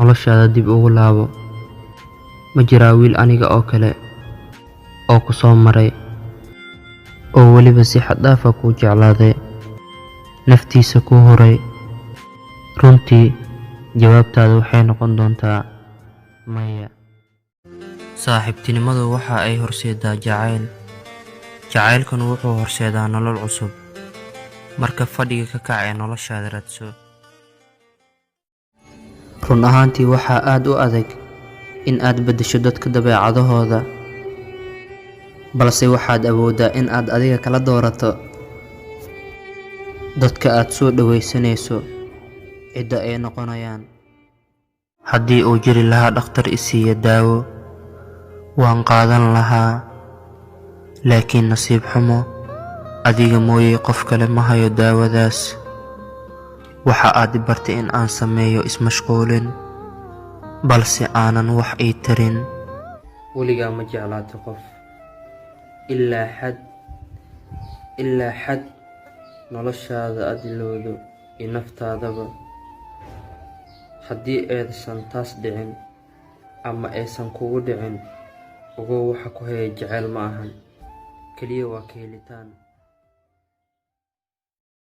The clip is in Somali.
noloshaada dib ugu laabo. Ma jiraa wiil aniga oo kale oo ku soo maray oo weliba si xad dhaaf ah kuu jeclaaday, naftiisa kuu huray? Runtii jawaabtaadu waxay noqon doontaa maya. Saaxiibtinimadu waxa ay horseedaa jacayl, jacaylkuna wuxuu horseedaa nolol cusub. Marka fadhiga ka kac ee noloshaada raadso. Run ahaantii waxaa aad u adag in aad beddesho dadka dabeecadahooda, balse waxaad awooddaa in aad adiga kala doorato dadka aad soo dhawaysanayso cidda ay noqonayaan. Haddii uu jiri lahaa dhakhtar i siiya daawo, waan qaadan lahaa, laakiin nasiib xumo, adiga mooyee qof kale ma hayo daawadaas. Waxa aad i bartay in aan sameeyo ismashquulin, balse aanan wax ii tarin. Weligaa ma jeclaato qof ilaa xad noloshaada aad ilowdo iyo naftaadaba. Haddii aysan taas dhicin ama aysan kugu dhicin, ogow waxa ku haya jacayl ma ahan, kaliya waa ka helitaan.